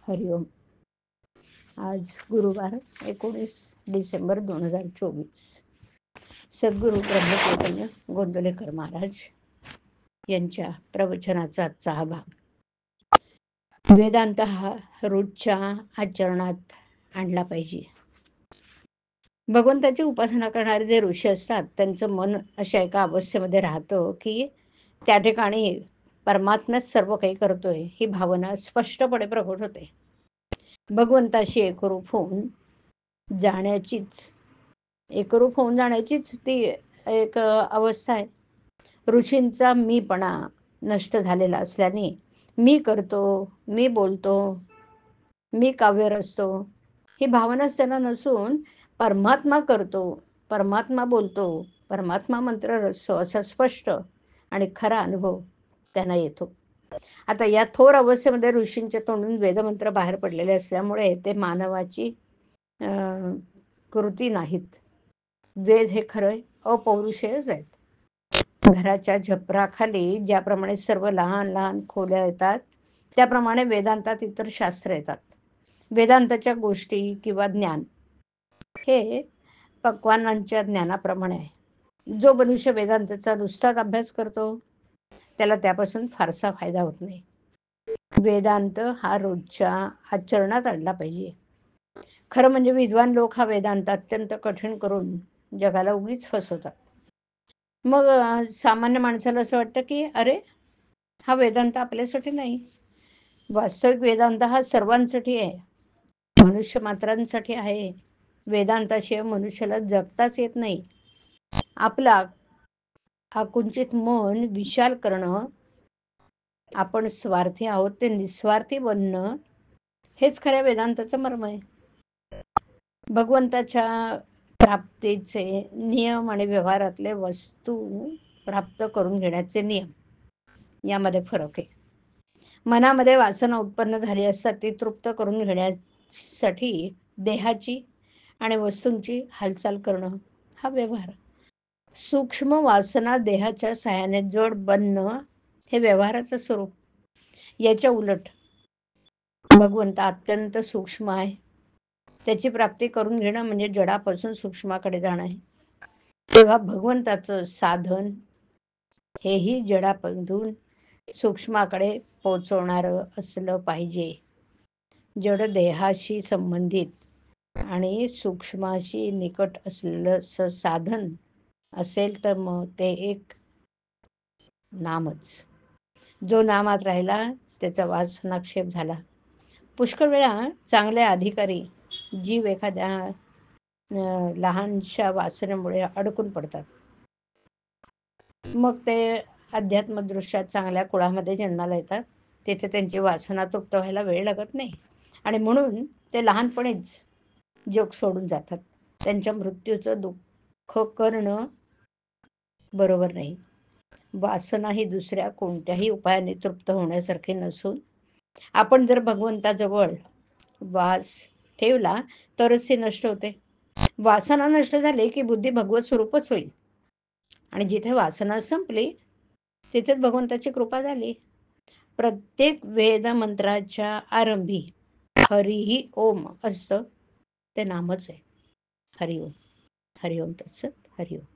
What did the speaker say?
हरिओम. आज गुरुवार 19 डिसेंबर 2024. सद्गुरू ब्रह्मचैतन्य गोंदवलेकर महाराज यांच्या प्रवचनाचा आजचा हा भाग. वेदांत हा रोजच्या आचरणात आणला पाहिजे. भगवंताची उपासना करणारे जे ऋषी असतात त्यांचं मन अशा एका अवस्थेमध्ये राहतं की त्या ठिकाणी परमात्माच सर्व काही करतोय ही भावना स्पष्टपणे प्रकट होते. भगवंताशी एकरूप होऊन जाण्याचीच ती एक अवस्था आहे. ऋषींचा मीपणा नष्ट झालेला असल्याने मी करतो, मी बोलतो, मी काव्य रचतो ही भावनाच त्यांना नसून परमात्मा करतो, परमात्मा बोलतो, परमात्मा मंत्र रचतो असा स्पष्ट आणि खरा अनुभव त्यांना येतो. आता या थोर अवस्थेमध्ये ऋषींच्या तोंडून वेदमंत्र बाहेर पडलेले असल्यामुळे ते मानवाची कृती नाहीत. वेद हे खरं अपौरुषेयच आहेत. घराच्या झपराखाली ज्याप्रमाणे सर्व लहान लहान खोल्या येतात त्याप्रमाणे वेदांतात इतर शास्त्र येतात. वेदांताच्या गोष्टी किंवा ज्ञान हे पक्वान्नांच्या ज्ञानाप्रमाणे आहे. जो मनुष्य वेदांताचा नुसताच अभ्यास करतो त्याला त्यापासून फारसा फायदा होत नाही. वेदांत हा रोजच्या आचरणात आणला पाहिजे. खरं म्हणजे विद्वान लोक हा वेदांत अत्यंत कठीण करून जगाला उगीच फसवतात. मग सामान्य माणसाला असं वाटतं की अरे हा वेदांत आपल्यासाठी नाही. वास्तविक वेदांत हा सर्वांसाठी आहे, मनुष्य मात्रांसाठी आहे. वेदांताशिवाय मनुष्याला जगताच येत नाही. आपला आकुंचित मन विशाल करणं, आपण स्वार्थी आहोत ते निस्वार्थी बनणं हेच खऱ्या वेदांताचं मर्म आहे. भगवंताच्या प्राप्तीचे नियम आणि व्यवहारातले वस्तू प्राप्त करून घेण्याचे नियम यामध्ये फरक आहे. मनामध्ये वासना उत्पन्न झाली असतात ती तृप्त करून घेण्यासाठी देहाची आणि वस्तूंची हालचाल करणं हा व्यवहार. सूक्ष्म वासना देहाच्या साहाय्याने जड बनणं हे व्यवहाराचं स्वरूप. याच्या उलट भगवंत अत्यंत सूक्ष्म आहे. त्याची प्राप्ती करून घेणं म्हणजे जडापासून सूक्ष्माकडे जाणं आहे. तेव्हा भगवंताचं साधन हेही जडापासून सूक्ष्माकडे पोहोचवणारं असलं पाहिजे. जड देहाशी संबंधित आणि सूक्ष्माशी निकट असलेलं साधन असेल तर मग ते एक नामच. जो नामात राहिला त्याचा वासनाक्षेप झाला. पुष्कळ वेळा चांगले अधिकारी जीव एखाद्या लहानशा वासनेमुळे अडकून पडतात. मग ते अध्यात्मदृष्ट्या चांगल्या कुळामध्ये जन्माला येतात. तिथे त्यांची वासना तृप्त व्हायला वेळ लागत नाही आणि म्हणून ते लहानपणीच जग सोडून जातात. त्यांच्या मृत्यूचं दुःख करणं बरोबर नाही. वासना ही दुसऱ्या कोणत्याही उपायाने तृप्त होण्यासारखी नसून आपण जर भगवंताजवळ वास ठेवला तरच ती नष्ट होते. वासना नष्ट झाली की बुद्धी भगवत स्वरूपच होईल आणि जिथे वासना संपली तिथेच भगवंताची कृपा झाली. प्रत्येक वेद मंत्राच्या आरंभी हरिही ओम असतं ते नामच आहे. हरिओम. हरिओम तत्सत. हरिओम.